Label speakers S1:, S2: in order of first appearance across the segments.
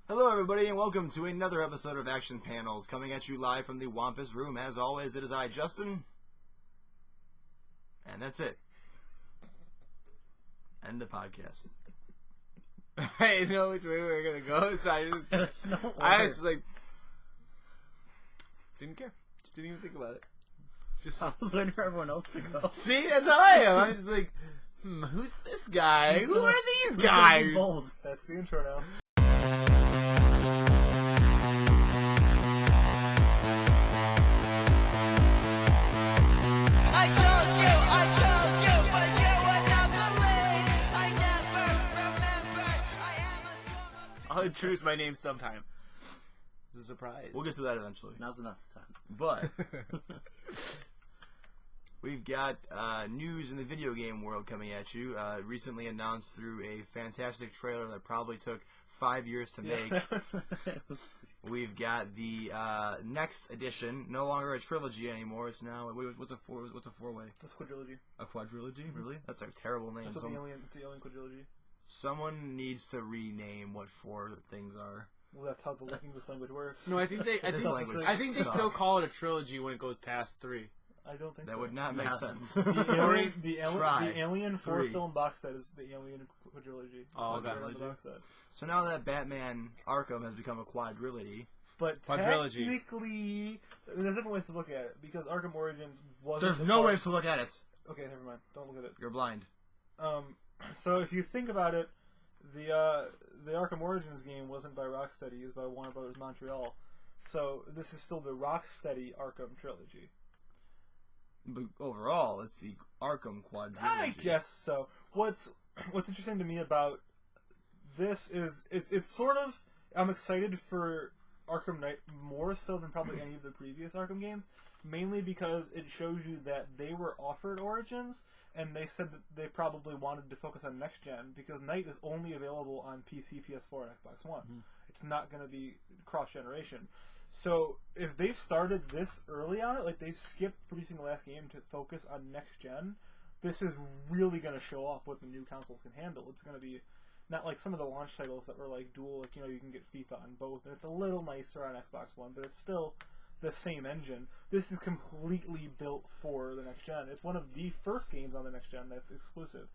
S1: Hello everybody and welcome to another episode of Action Panels, coming at you live from the Wampus Room. As always, it is I, Justin. And that's it. End the podcast.
S2: I didn't know which way we were gonna go, so I was like, didn't care. Just didn't even think about it. Just
S3: I was waiting for everyone else to go.
S2: see, that's how I am. I'm just like, who's this guy? Who are these guys?
S3: Bold.
S4: That's the intro now.
S2: I'll introduce my name sometime. It's a surprise.
S1: We'll get to that eventually.
S3: Now's enough time.
S1: But we've got news in the video game world coming at you. Recently announced through a fantastic trailer that probably took 5 years to make. We've got the next edition, no longer a trilogy anymore. It's now what's a four-way?
S4: That's quadrilogy.
S1: A quadrilogy? Really? That's a terrible name.
S4: That's what the alien quadrilogy.
S1: Someone needs to rename what four things are.
S4: Well, that's how the English language works.
S2: No, I think they still call it a trilogy when it goes past 3.
S4: I don't think
S1: that
S4: so.
S1: would not make sense.
S4: The Alien 4-film box set is the Alien quadrilogy.
S2: Oh,
S4: the box set.
S1: So now that Batman Arkham has become a quadrilogy.
S4: But technically, there's different ways to look at it, because Arkham Origins wasn't...
S1: There's no ways to look at it.
S4: Okay, never mind. Don't look at it.
S1: You're blind.
S4: So if you think about it, the Arkham Origins game wasn't by Rocksteady, it was by Warner Brothers Montreal. So this is still the Rocksteady Arkham trilogy.
S1: But overall, it's the Arkham quadrilogy.
S4: I guess so. What's interesting to me about this is it's sort of, I'm excited for Arkham Knight more so than probably any of the previous Arkham games, mainly because it shows you that they were offered Origins, and they said that they probably wanted to focus on next gen, because Knight is only available on PC, PS4, and Xbox One. It's not going to be cross-generation. So if they've started this early on it, like they skipped producing the last game to focus on next gen, this is really going to show off what the new consoles can handle. It's going to be not like some of the launch titles that were like dual, like, you know, you can get FIFA on both, and it's a little nicer on Xbox One, but it's still the same engine. This is completely built for the next gen. It's one of the first games on the next gen that's exclusive,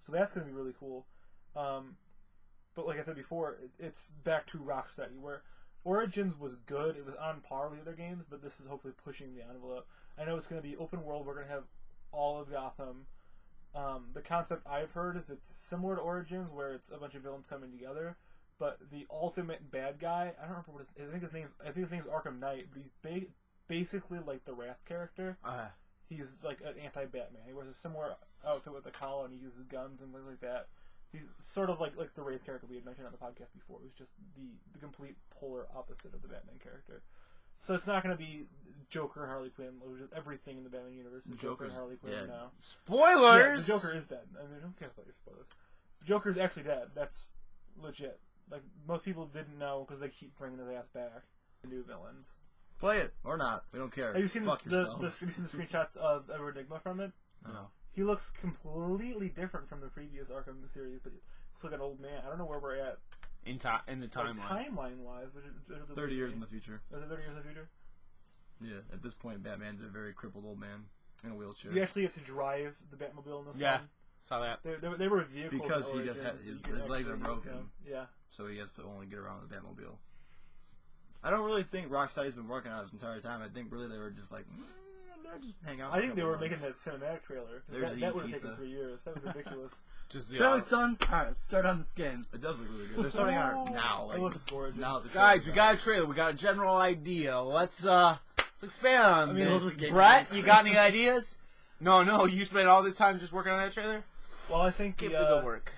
S4: so that's going to be really cool. But like I said before, it's back to Rocksteady, where Origins was good. It was on par with the other games, but this is hopefully pushing the envelope. I know it's going to be open world. We're going to have all of Gotham. The concept I've heard is it's similar to Origins, where it's a bunch of villains coming together, but the ultimate bad guy, I don't remember what I think his name's Arkham Knight, but he's basically like the Wrath character. He's like an anti-Batman. He wears a similar outfit with a collar, and he uses guns and things like that. He's sort of like the Wraith character we had mentioned on the podcast before. It was just the complete polar opposite of the Batman character. So it's not going to be Joker and Harley Quinn. Everything in the Batman universe is Joker and Harley Quinn now.
S2: Spoilers!
S4: Yeah, the Joker is dead. I mean, who cares about your spoilers? The Joker's actually dead. That's legit. Like, most people didn't know because they keep bringing his ass back. The new villains.
S1: Play it or not. We don't care.
S4: Have you seen
S1: Fuck yourself.
S4: have you seen the screenshots of Edward Nygma from it?
S1: No.
S4: He looks completely different from the previous Arkham series, but he looks like an old man. I don't know where we're at
S2: in the timeline.
S4: Like, timeline-wise, but
S1: 30 years in the future.
S4: Is it 30 years in the future?
S1: Yeah, at this point, Batman's a very crippled old man in a wheelchair.
S4: You actually have to drive the Batmobile in this one.
S2: Yeah, saw that.
S4: They were vehicles.
S1: Because he just has, his legs are broken.
S4: Yeah.
S1: So he has to only get around the Batmobile. I don't really think Rocksteady's been working on it this entire time. I think really they were just like, just hang out.
S4: I think they were making that cinematic trailer. That would have taken 3 years. That was ridiculous.
S3: Trailer's done. Alright, let's start on this game.
S1: It does look really good. They're starting on it now. Like,
S4: it looks gorgeous.
S1: Now
S2: guys, we got a trailer. We got a general idea. Let's expand on this.
S3: Brett,
S2: Brett, you got any ideas? No. You spent all this time just working on that trailer?
S4: Well, I think
S2: Give it the work.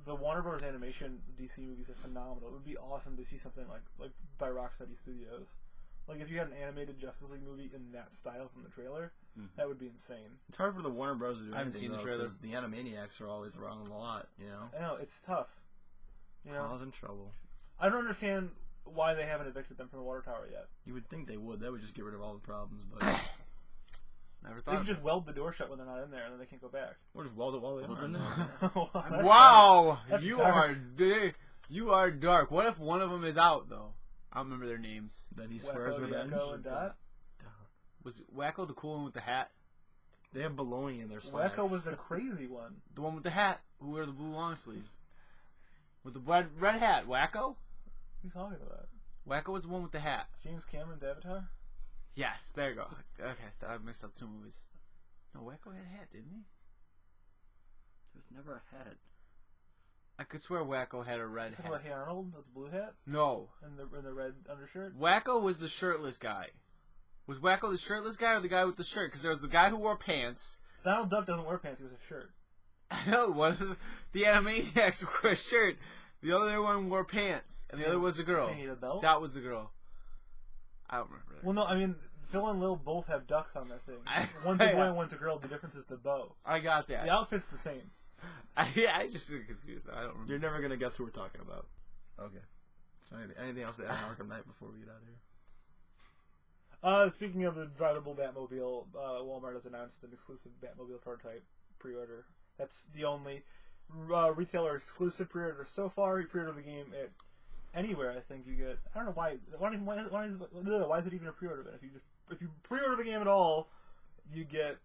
S4: The Warner Bros. Animation DC movies are phenomenal. It would be awesome to see something like by Rocksteady Studios. Like, if you had an animated Justice League movie in that style from the trailer, that would be insane.
S1: It's hard for the Warner Bros. To do
S2: I haven't
S1: anything,
S2: seen the
S1: though,
S2: trailer.
S1: because the Animaniacs are always around a lot, you know?
S4: I know, it's tough. You know?
S1: Causing trouble.
S4: I don't understand why they haven't evicted them from the water tower yet.
S1: You would think they would. That would just get rid of all the problems, but...
S2: Never
S4: They
S2: thought.
S4: can just weld the door shut when they're not in there, and then they can't go back.
S1: Or just weld it while they are.
S2: Wow,
S4: That's
S2: you
S4: dark.
S2: are. You are dark. What if one of them is out though? I don't remember their names.
S1: Then he swears
S4: Wacko,
S1: revenge.
S4: Yakko, and Dot.
S2: Was Wacko the cool one with the hat?
S1: They have baloney in their slacks.
S4: Wacko was the crazy one.
S2: The one with the hat, who wore the blue long sleeve. With the red hat, Wacko?
S4: Who's talking about?
S2: Wacko was the one with the hat.
S4: James Cameron's Avatar?
S2: Yes, there you go. Okay, I mixed up 2 movies. No, Wacko had a hat, didn't he?
S3: There was never a head.
S2: I could swear Wacko had a red
S4: Talking
S2: hat.
S4: about Hey Arnold with the blue hat
S2: No.
S4: and the red undershirt?
S2: Wacko was the shirtless guy. Was Wacko the shirtless guy or the guy with the shirt? Because there was the guy who wore pants.
S4: Donald Duck doesn't wear pants, he wears a shirt.
S2: I know, one of the Animaniacs wore a shirt. The other one wore pants. And the other was a girl.
S4: Saying he had a belt?
S2: That was the girl. I don't remember that.
S4: Well, no, I mean, Phil and Lil both have ducks on their thing. One's a boy and one's a girl. The difference is the bow.
S2: I got that.
S4: The outfit's the same.
S2: I just get confused. I don't remember.
S1: You're never gonna guess who we're talking about. Okay. So anything else to add on Arkham Knight before we get out of here?
S4: Speaking of the drivable Batmobile, Walmart has announced an exclusive Batmobile prototype pre-order. That's the only retailer exclusive pre-order so far. You pre-order the game at anywhere. I think you get. I don't know why. Why is it even a pre-order event? If you pre-order the game at all, you get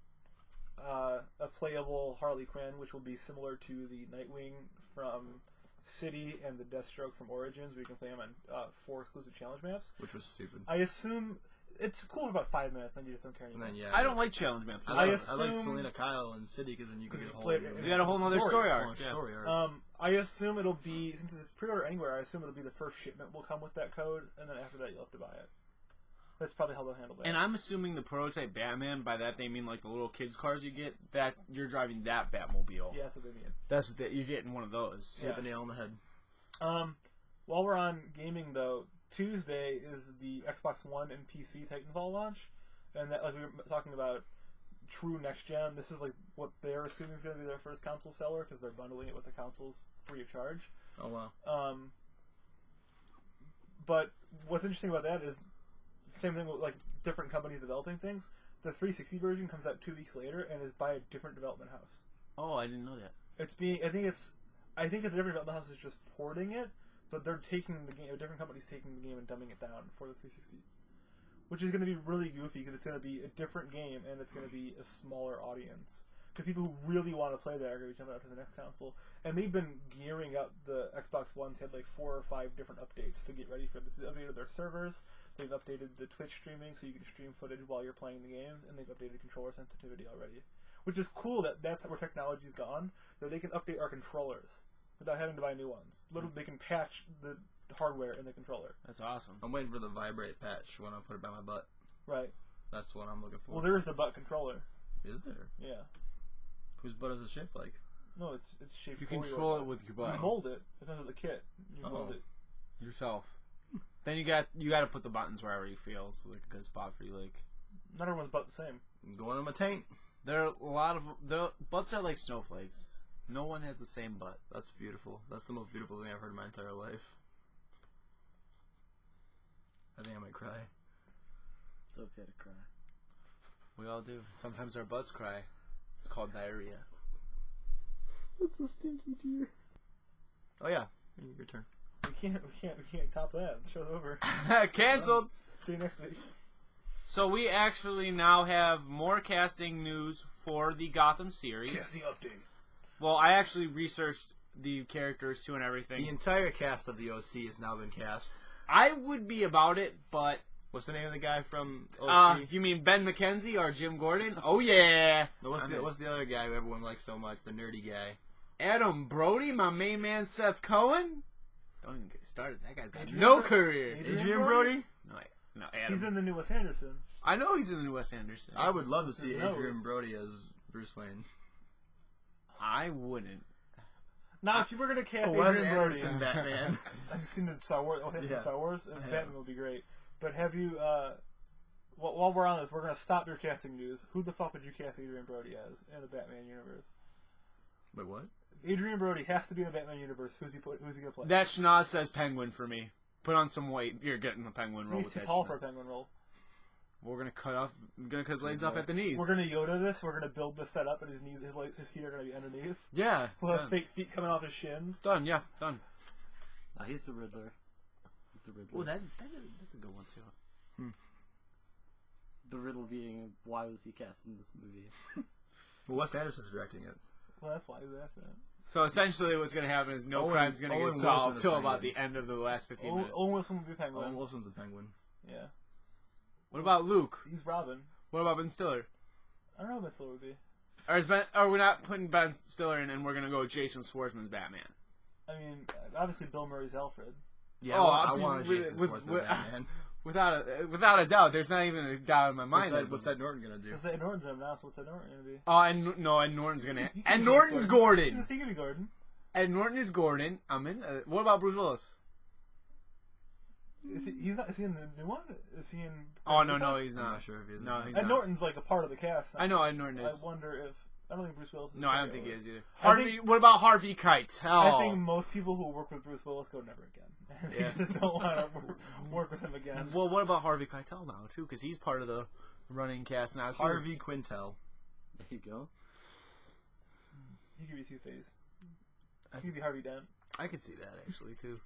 S4: a playable Harley Quinn, which will be similar to the Nightwing from City and the Deathstroke from Origins, where you can play them on 4 exclusive challenge maps.
S1: Which was stupid.
S4: I assume it's cool for about 5 minutes, and you just don't care anymore.
S1: And then,
S2: I don't like challenge maps.
S1: I like
S4: assume-
S1: Selena Kyle in City because then you can get a whole.
S4: You
S2: got a whole nother story arc.
S1: Story arc.
S4: I assume it'll be, since it's pre-order anywhere, I assume it'll be the first shipment will come with that code, and then after that you'll have to buy it. That's probably how they'll handle that.
S2: And I'm assuming the prototype Batman, by that they mean like the little kids' cars you get, that you're driving that Batmobile.
S4: Yeah, that's what they mean.
S2: That's that you're getting one of those.
S1: You hit the nail on the head.
S4: While we're on gaming, though, Tuesday is the Xbox One and PC Titanfall launch, and that, like we were talking about, true next gen. This is like what they're assuming is going to be their first console seller because they're bundling it with the consoles free of charge.
S1: Oh wow.
S4: But what's interesting about that is same thing with like different companies developing things. The 360 version comes out 2 weeks later and is by a different development house.
S2: Oh, I didn't know that.
S4: It's being. I think a different development house is just porting it, but they're taking the game. A different company's taking the game and dumbing it down for the 360, which is going to be really goofy because it's going to be a different game and it's going to be a smaller audience. Because people who really want to play that are going to be jumping out to the next console, and they've been gearing up. The Xbox One's had like 4 or 5 different updates to get ready for this. They've updated their servers. They've updated the Twitch streaming so you can stream footage while you're playing the games, and they've updated controller sensitivity already. Which is cool that that's where technology's gone, that they can update our controllers without having to buy new ones. Literally, they can patch the hardware in the controller.
S2: That's awesome.
S1: I'm waiting for the vibrate patch when I put it by my butt.
S4: Right.
S1: That's what I'm looking for.
S4: Well, there's the butt controller.
S1: Is there?
S4: Yeah.
S1: Whose butt is it shaped like?
S4: No, it's shaped
S2: You
S4: for your
S2: control it
S4: butt.
S2: with your butt
S4: You mold it. It comes with the kit. You mold it.
S2: yourself. Then you got to put the buttons wherever you feel. So like a good spot for you. Like
S4: Not everyone's butt the same.
S1: Going in my taint.
S2: there are a lot of the butts are like snowflakes. No one has the same butt.
S1: That's beautiful. That's the most beautiful thing I've heard in my entire life. I think I might cry.
S3: It's okay to cry.
S2: We all do. Sometimes our butts cry. It's called diarrhea.
S1: It's a stinky tear. Oh yeah, your turn.
S4: We can't top that. The show's over.
S2: Cancelled.
S4: See you next week.
S2: So we actually now have more casting news for the Gotham series.
S4: Casting update.
S2: Well, I actually researched the characters too and everything.
S1: The entire cast of the OC has now been cast.
S2: I would be about it, but
S1: What's the name of the guy from OC?
S2: you mean Ben McKenzie or Jim Gordon? Oh yeah.
S1: No, what's the other guy who everyone likes so much? The nerdy guy.
S2: Adam Brody, my main man Seth Cohen. Don't even get started. That guy's got
S4: Adrian
S2: no
S4: Brody?
S2: career.
S1: Adrian Brody?
S2: No, Adam.
S4: He's in the new Wes Anderson.
S2: I know he's in the new Wes Anderson.
S1: I would love to see
S4: Who knows?
S1: Adrian Brody as Bruce Wayne.
S2: I wouldn't.
S4: Now, if you were gonna cast
S1: Wes
S4: Adrian Brody,
S1: Anderson Batman.
S4: have you seen the Star Wars?
S1: Yeah.
S4: Star Wars, and
S1: I have.
S4: Batman would be great. But have you? While we're on this, we're gonna stop your casting news. Who the fuck would you cast Adrian Brody as in the Batman universe?
S1: Wait, what?
S4: Adrian Brody has to be in the Batman universe. Who's he gonna play?
S2: That schnoz says Penguin for me. Put on some weight. You're getting the Penguin role
S4: He's
S2: with
S4: too
S2: that
S4: tall
S2: schnoz.
S4: for a Penguin role.
S2: We're gonna cut his legs off at the knees.
S4: We're gonna Yoda this. We're gonna build this set up, and his feet are gonna be underneath.
S2: Yeah.
S4: We'll have
S2: Done.
S4: fake feet coming off his shins.
S2: Done. Yeah. Done.
S3: He's the Riddler. He's the Riddler.
S2: Oh, that's a good one too.
S3: The riddle being, why was he cast in this movie?
S1: Well, Wes Anderson's directing it.
S4: Well, that's why he's asking it.
S2: So essentially, what's going to happen is no crime's going to get
S1: Wilson
S2: solved
S1: is
S2: till
S1: Penguin.
S2: about the end of the last 15 minutes.
S4: Owen Wilson will be Penguin.
S1: Owen Wilson's the Penguin.
S4: Yeah.
S2: What about Luke?
S4: He's Robin.
S2: What about Ben Stiller?
S4: I don't know what Ben Stiller would be.
S2: Or we're not putting Ben Stiller in, and we're going to go Jason Schwartzman's Batman.
S4: I mean, obviously Bill Murray's Alfred.
S1: Yeah,
S2: Oh,
S1: I want Jason Schwartzman Batman.
S2: Without a doubt, there's not even a doubt in my mind.
S1: What's Ed Norton gonna do?
S4: Because Ed Norton's in him now, so what's Ed Norton going to be?
S2: Oh, and Norton's gonna.
S4: He
S2: And
S4: can be
S2: Norton's Gordon.
S4: He can be Gordon.
S2: And Norton is Gordon. I'm in. What about Bruce Willis?
S4: He's not. Is he in the new one? Is he in?
S2: Oh no, he's
S1: I'm
S2: not.
S1: not sure if he's
S2: No,
S1: in
S2: he's
S1: it.
S4: Ed
S2: not.
S4: Norton's like a part of the cast.
S2: I know Ed Norton is.
S4: I wonder if. I don't think Bruce Willis is.
S2: No, I don't think he is either.
S4: I
S2: Harvey. What about Harvey Keitel?
S4: I think most people who work with Bruce Willis go never again.
S2: Yeah.
S4: They just don't want to work with him again.
S2: Well, what about Harvey Keitel now too? Because he's part of the running cast now too.
S1: Harvey Quintel.
S3: There you go.
S4: He could be Two-Face. He could be Harvey Dent.
S2: I could see that actually too.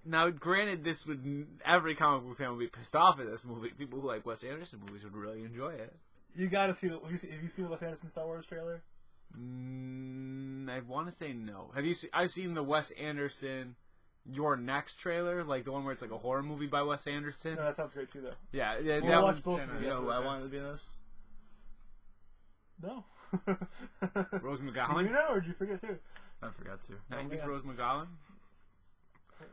S2: Now, granted, this would every comic book fan would be pissed off at this movie. People who like Wes Anderson movies would really enjoy it.
S4: You gotta see the. Have you seen the Wes Anderson Star Wars trailer?
S2: I want to say no. Have you? I've seen the Wes Anderson Your Next trailer, like the one where it's like a horror movie by Wes Anderson.
S4: No, that sounds great too, though.
S2: Yeah,
S4: We'll
S2: that
S4: watch
S2: one's.
S4: both of them.
S1: You know who I wanted to be in this?
S4: No.
S2: Rose
S4: Did you
S2: McGowan.
S4: know, or did you forget too?
S1: I forgot to.
S2: 90s
S4: yeah.
S2: Rose McGowan.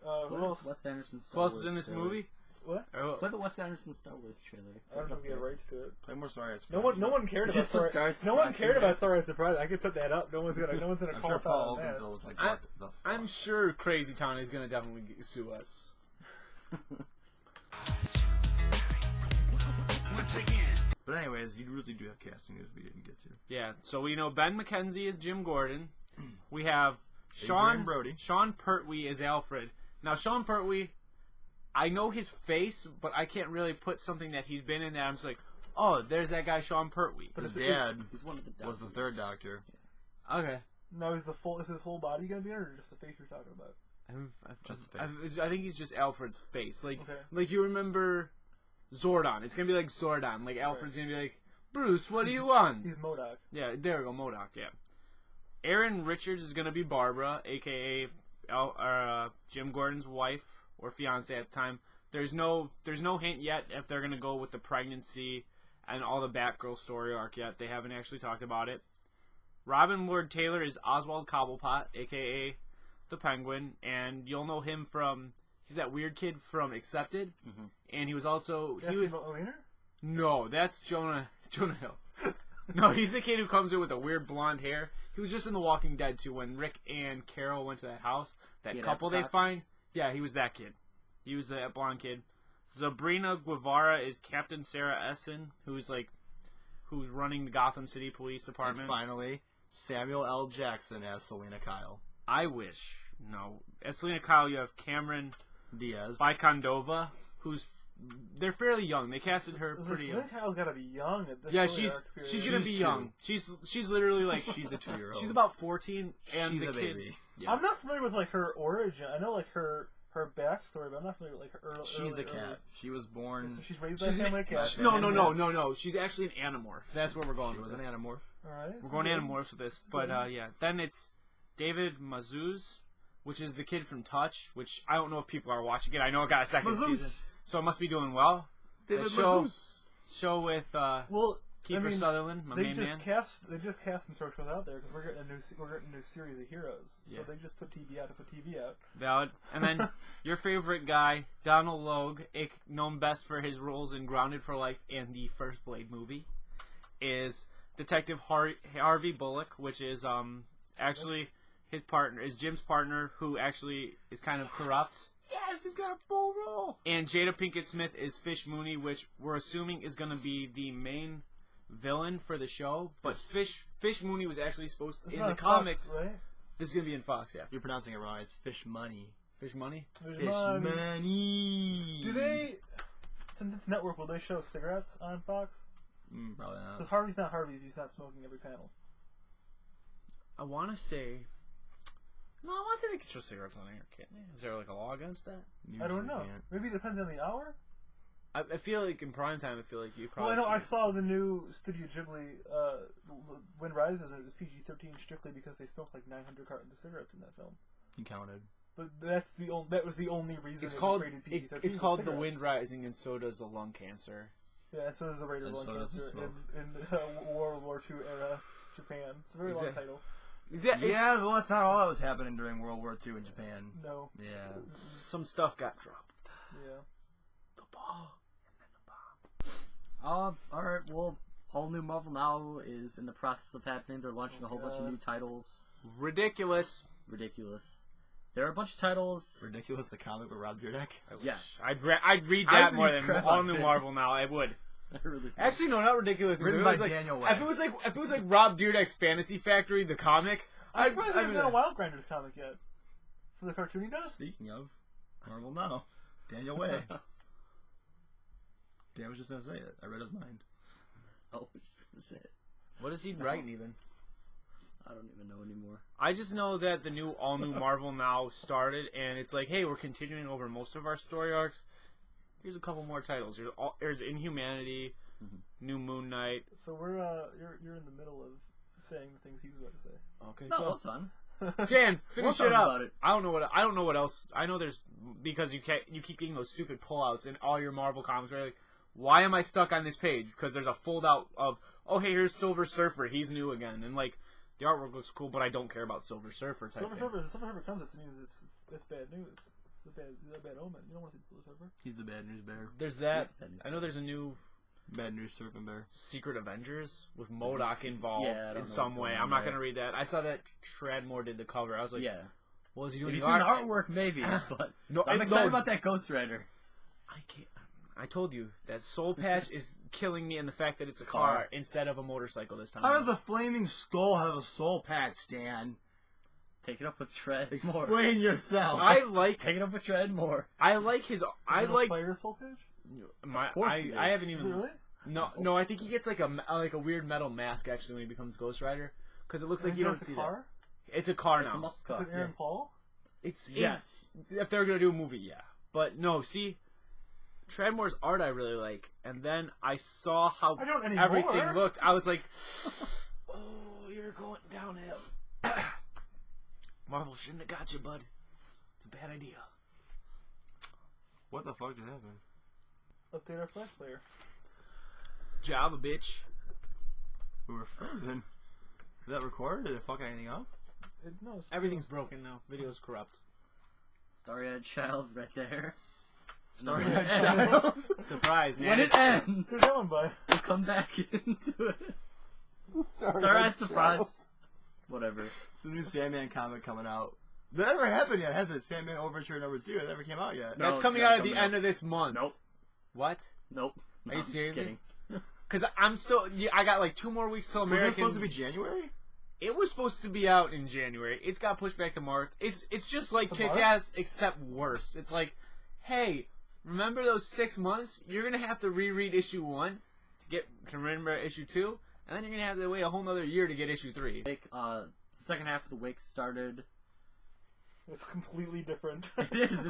S4: Who
S3: What
S4: else?
S3: is Wes Anderson's Star
S2: Who else
S3: Wars
S2: is in this
S3: trailer?
S2: movie?
S4: What?
S3: Play the Wes Anderson Star Wars trailer.
S4: I don't know if we have rights to it.
S1: Play more Sorry.
S4: No one cared about
S3: Just put
S4: Star.
S3: Star
S4: No one
S3: Surprise
S4: cared
S3: in
S4: about
S3: there.
S4: Star Wars Surprise. I could put that up. No one's gonna
S1: I'm
S4: call
S1: sure
S4: us
S1: Paul
S4: out on that.
S1: Oakenville was like,
S2: I-
S1: what the fuck?
S2: I'm sure Crazy Town is going to definitely sue us.
S1: But anyways, you really do have casting news we didn't get to.
S2: Yeah, so we know Ben McKenzie is Jim Gordon. We have
S1: Adrian Brody.
S2: Sean Pertwee is Alfred. Now, Sean Pertwee, I know his face, but I can't really put something that he's been in that I'm just like, oh, there's that guy Sean Pertwee.
S4: But
S1: His
S4: it's-
S1: dad
S3: He's one of the
S1: was the
S3: doctors.
S1: third Doctor.
S2: Okay.
S4: No, is his whole body gonna be in it, or just the face you're talking about?
S1: Just the face.
S2: I think he's just Alfred's face. Like,
S4: Okay.
S2: like you remember Zordon. It's going to be like Zordon. Like, Alfred's going to be like, Bruce, what do you want?
S4: He's MODOK.
S2: Yeah, there we go, MODOK, yeah. Erin Richards is going to be Barbara, a.k.a. Jim Gordon's wife or fiance at the time. There's no hint yet if they're going to go with the pregnancy and all the Batgirl story arc yet. They haven't actually talked about it. Robin Lord Taylor is Oswald Cobblepot, a.k.a. the Penguin, and you'll know him from... He's that weird kid from Accepted, and he was also...
S4: He was Wiener?
S2: No, that's Jonah Hill. No, he's the kid who comes in with the weird blonde hair. He was just in The Walking Dead, too, when Rick and Carol went to that house. That
S3: He had
S2: couple they
S3: apricots.
S2: find. Yeah, he was that kid. He was that blonde kid. Sabrina Guevara is Captain Sarah Essen, who's running the Gotham City Police
S1: And
S2: Department.
S1: finally, Samuel L. Jackson as Selena Kyle.
S2: I wish. No. As Selena Kyle, you have Cameron
S1: Diaz.
S2: Bicondova, who's... They're fairly young. They casted her pretty young.
S4: Selena Kyle's gotta be young at this
S2: Yeah,
S4: point in our period.
S2: she's gonna be
S1: She's
S2: young. She's literally like
S1: She's a 2-year-old.
S2: she's about 14, and
S1: She's
S2: the
S1: a
S2: kid.
S1: baby.
S2: Yeah.
S4: I'm not familiar with like her origin. I know like her backstory, but I'm not familiar with like her early.
S1: She's a cat. She was born...
S4: So she's raised by a
S2: She's
S4: family of cats.
S2: No. She's actually an animorph. That's where we're going.
S1: She
S2: with
S1: was an
S2: this.
S1: animorph.
S4: All right.
S2: We're going animorphs with this, but yeah. Then it's David Mazouz, which is the kid from Touch, which I don't know if people are watching it. I know it got a second
S1: Mazouz.
S2: season, so it must be doing well.
S1: David
S2: That show-
S1: Mazouz.
S2: Show with
S4: Well,
S2: Kiefer Sutherland, my
S4: they
S2: main
S4: just
S2: man.
S4: they just cast some shows out there because we're getting a new series of heroes.
S2: Yeah.
S4: So they just put TV out to put TV out.
S2: Valid. And then your favorite guy, Donald Logue, known best for his roles in Grounded for Life and the first Blade movie, is Detective Harvey Bullock, which is actually his partner, is Jim's partner, who actually is kind of corrupt.
S1: Yes, he's got a full role.
S2: And Jada Pinkett Smith is Fish Mooney, which we're assuming is going to be the main villain for the show. But Fish Mooney was actually supposed to,
S4: It's
S2: in
S4: not
S2: the
S4: on Fox,
S2: comics.
S4: right?
S2: This is going to be in Fox, yeah.
S1: You're pronouncing it wrong. It's Fish Money.
S2: Fish Money?
S4: There's
S1: Fish
S4: money.
S1: Money.
S4: Do they? Since it's network, will they show cigarettes on Fox?
S1: Probably not.
S4: Because Harvey's not Harvey if he's not smoking every panel.
S2: I want to say No, I want to say they can throw cigarettes on air, can't they? Is there like a law against that?
S4: I don't
S1: Usually
S4: know.
S1: can't.
S4: Maybe it depends on the hour.
S2: I feel like in prime time, I feel like you probably.
S4: Well, I know I
S2: should.
S4: saw the new Studio Ghibli Wind Rises, and it was PG-13 strictly because they smoked like 900 cartons of cigarettes in that film.
S1: He counted.
S4: But that was the only reason
S2: It's
S4: it
S2: called
S4: was rated PG-13.
S2: it's
S4: was
S2: called The
S4: cigarettes.
S2: Wind Rising, and so does the lung cancer.
S4: Yeah, and so does the rate of
S1: And
S4: lung
S1: so does the
S4: cancer
S1: smoke.
S4: in World War II era Japan. It's a very long title.
S1: Yeah, well, that's not all that was happening during World War II in Japan.
S4: No.
S1: Yeah.
S2: Some stuff got dropped.
S4: Yeah.
S2: The ball and then the bomb.
S3: Alright, well, all new Marvel Now is in the process of happening. They're launching a whole bunch of new titles.
S2: Ridiculous.
S3: Ridiculous. There are a bunch of titles.
S1: Ridiculous, the comic with Rob Dyrdek.
S3: Yes.
S2: I'd read
S3: I
S2: that more
S3: read
S2: than
S3: crap
S2: all
S3: on
S2: new
S3: it.
S2: Marvel Now. I would.
S3: Really
S2: Actually, no, not ridiculous.
S1: Written
S2: If it
S1: by
S2: was like,
S1: Daniel
S2: if it was like Rob Dyrdek's Fantasy Factory, the comic.
S4: I'm surprised they haven't done a Wild Grinders comic yet. For the cartoon he does?
S1: Speaking of, Marvel now. Daniel Way. Dan was just going to say it. I read his mind.
S3: I was just gonna say it.
S2: What is he writing even?
S3: I don't even know anymore.
S2: I just know that the all new Marvel Now started, and it's like, hey, we're continuing over most of our story arcs. Here's a couple more titles. There's Inhumanity, New Moon Knight.
S4: So we're you're in the middle of saying the things he was about to say.
S2: Okay,
S3: No,
S2: cool.
S3: that's fine.
S2: Jan,
S3: We'll
S2: finish
S3: talk
S2: it up.
S3: about it.
S2: I don't know what else. I know there's because you keep getting those stupid pullouts in all your Marvel comics. Where you're like, why am I stuck on this page? Because there's a fold out of hey, here's Silver Surfer. He's new again, and like the artwork looks cool, but I don't care about Silver Surfer.
S4: Silver Surfer comes, it means it's bad news. It's a bad omen. You don't want to see Silver Surfer.
S1: He's the bad news bear.
S2: There's that.
S3: Bad news
S2: I know there's a new
S1: Bad news surfing bear.
S2: Secret Avengers with MODOK involved
S3: Yeah, I don't know
S2: in some
S3: what's
S2: way.
S3: going
S2: I'm
S3: on
S2: not
S3: there.
S2: gonna read that. I saw that Tradmore did the cover. I was like,
S3: Yeah.
S2: what is he
S3: If
S2: doing?
S3: he's
S2: The
S3: doing
S2: art-
S3: artwork, maybe, but
S2: No,
S3: I'm excited
S2: no.
S3: about that Ghost Rider.
S2: I can't. I told you that soul patch is killing me, and the fact that it's a car instead of a motorcycle this time.
S1: How does a flaming skull have a soul patch, Dan?
S3: Take it up with Tread more.
S1: Explain yourself.
S2: I like.
S3: Take it up with Tread more.
S2: I like his. I like.
S4: Fire Soul Page?
S2: My.
S3: Of course he
S2: I
S3: is.
S2: haven't even.
S4: Really?
S2: No. I think he gets like a weird metal mask actually when he becomes Ghost Rider because it looks like
S4: And
S2: you
S4: he
S2: don't
S4: has
S2: see
S4: a car?
S2: that. It's a car
S3: It's a
S2: now.
S3: muscle
S4: Is
S3: car.
S4: it Aaron Paul?
S2: It's
S3: Yes.
S2: If they're gonna do a movie, yeah. But no, see, Tradmore's art I really like, and then I saw how
S4: I don't anymore.
S2: everything looked. I was like, "Oh, you're going downhill." Marvel shouldn't have got you, bud. It's a bad idea.
S1: What the fuck did happen?
S4: Update our Flash player.
S2: Java, bitch.
S1: We were frozen. Did that record? Did it fuck anything up?
S2: Everything's broken now. Video's corrupt.
S3: Starry-eyed child right there.
S1: Sorry,
S3: No,
S1: child.
S2: Surprise, man.
S3: When it ends,
S4: Who's that one by?
S3: we'll come back into it. Starry-eyed surprise. Whatever.
S1: It's the new Sandman comic coming out. That never happened yet, has it? Sandman Overture #2. It never came out yet.
S3: No.
S2: That's coming
S3: yeah,
S2: out at the
S3: coming
S2: end
S3: out.
S2: of this month.
S3: Nope.
S2: What?
S3: Nope.
S2: Are you
S3: I'm just
S2: serious?
S3: kidding.
S2: Because I'm still. Yeah, I got like 2 more weeks till
S1: Was
S2: American.
S1: it supposed to be January?
S2: It was supposed to be out in January. It's got pushed back to March. It's just like
S4: To
S2: Kick-Ass, except worse. It's like, hey, remember those 6 months? You're gonna have to reread issue 1 to remember issue 2, and then you're gonna have to wait a whole nother year to get issue 3.
S3: Wake, the second half of the Wake started.
S4: It's completely different.
S3: It is.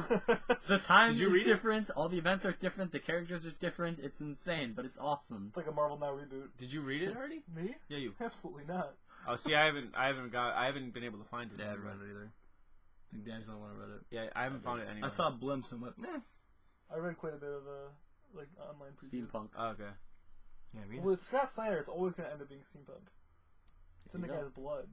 S3: The time
S2: Did you
S3: is
S2: read it?
S3: different. All the events are different. The characters are different. It's insane, but it's awesome.
S4: It's like a Marvel Now reboot.
S2: Did you read it already?
S4: Me?
S2: Yeah, you.
S4: Absolutely not.
S2: Oh, see, I haven't been able to find it.
S1: Yeah, I haven't read it either. I think Dan's the only one who read it.
S2: Yeah, I haven't found it anywhere.
S1: I saw blimps and went,
S4: I read quite a bit of like online previews.
S3: Steampunk.
S2: Oh, okay.
S1: Yeah, me
S4: With Scott Snyder, it's always going to end up being steampunk. It's in the
S3: There you
S4: guy's blood.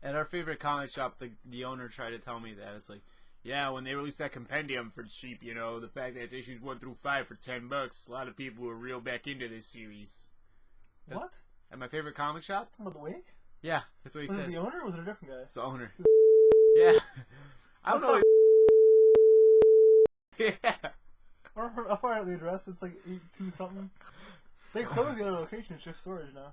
S2: At our favorite comic shop, the owner tried to tell me that it's like, yeah, when they released that compendium for cheap, the fact that it's issues 1 through 5 for $10, a lot of people were real back into this series.
S4: What?
S2: At my favorite comic shop?
S4: About the Wake?
S2: Yeah, that's what he
S4: Was
S2: said.
S4: it the owner or was it a different guy?
S2: It's the owner. Yeah. I don't know. Yeah.
S4: I'll find out the address. It's like 82 something. They closed the other location. It's just storage now.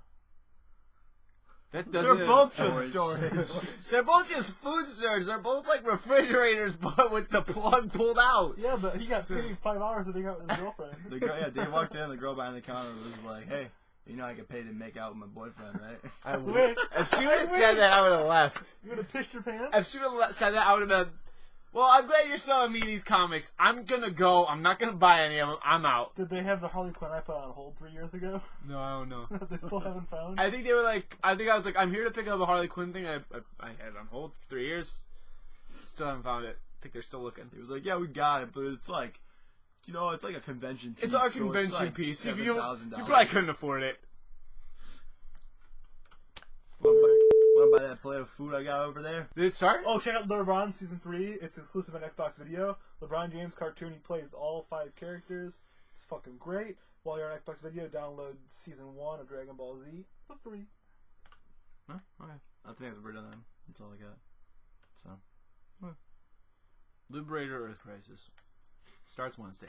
S2: That
S1: They're
S2: doesn't.
S1: both just storage.
S2: They're both just food storage. They're both like refrigerators, but with the plug pulled out.
S4: Yeah, but he got paid 5 hours to figure out his girlfriend.
S1: The girl, yeah, Dave walked in, the girl behind the counter was like, hey, You know I get paid to make out with my boyfriend, right?
S2: I would.
S4: Wait,
S2: If she would have said that, I would have left.
S4: you would have pissed your pants?
S2: If she would have said that, I would have been. Well, I'm glad you're selling me these comics. I'm gonna go. I'm not gonna buy any of them. I'm out.
S4: Did they have the Harley Quinn I put on hold 3 years ago?
S2: No, I don't know.
S4: They still haven't found?
S2: I think they were like. I think I was like, I'm here to pick up a Harley Quinn thing. I had it on hold for 3 years. Still haven't found it. I think they're still looking.
S1: He was like, yeah, we got it, but it's like, you know, it's like a convention piece.
S2: It's our
S1: so
S2: convention
S1: it's like
S2: piece. You
S1: $7,000.
S2: probably couldn't afford it.
S1: Want to buy that plate of food I got over there?
S2: Did it start?
S4: Oh, check out LeBron Season 3. It's exclusive on Xbox Video. LeBron James cartoon. He plays all 5 characters. It's fucking great. While you're on Xbox Video, download Season 1 of Dragon Ball Z for free.
S1: Huh? Okay. I think that's we're done then. That's all I got. So.
S2: Liberator Earth Crisis. Starts Wednesday.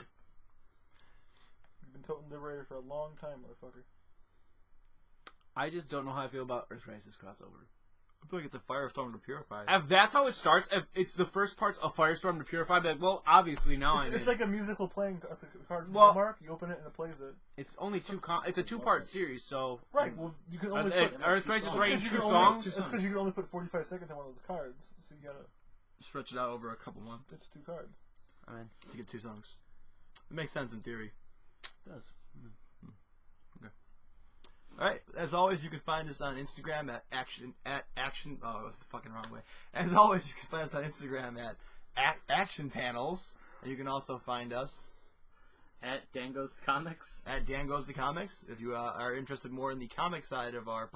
S4: You've been toting Liberator for a long time, motherfucker.
S2: I just don't know how I feel about Earth Crisis crossover.
S1: I feel like it's a firestorm to purify.
S2: If that's how it starts, if it's the first part's a firestorm to purify, then well, obviously now I'm in.
S4: It's like a musical playing it's like a card from
S2: Well-
S4: Hallmark. You open it and it plays it.
S2: It's only it's a 2-part series, so
S4: Right. Well, you can only put
S2: Earth Crisis
S1: songs.
S2: writing
S4: because
S2: 2
S4: you can
S2: songs.
S4: only- That's because you can only put 45 seconds on one of those cards. So you gotta.
S1: Stretch it out over a couple months
S4: It's 2 cards.
S2: I mean,
S1: to get 2 songs. It makes sense in theory.
S2: it does.
S1: Alright, as always, you can find us on Instagram at action. Oh, it was the fucking wrong way. As always, you can find us on Instagram at Action Panels. And you can also find us
S3: At Dan Goes to Comics.
S1: at Dan Goes to Comics. If you are interested more in the comic side of our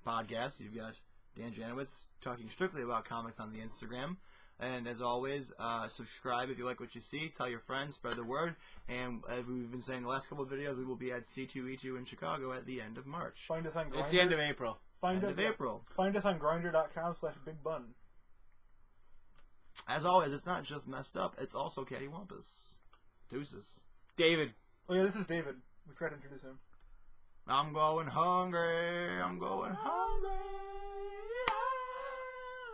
S1: podcast, you've got Dan Janowitz talking strictly about comics on the Instagram. And as always, subscribe if you like what you see. Tell your friends, spread the word. And as we've been saying the last couple of videos, we will be at C2E2 in Chicago at the end of March.
S4: Find us on Grindr.
S2: It's the end of April.
S1: End of April.
S4: Find us on Grindr.com/BigBun.
S1: As always, it's not just messed up, it's also cattywampus. Deuces.
S2: David.
S4: Oh yeah, this is David. We forgot to introduce him.
S1: I'm going hungry. I'm going hungry.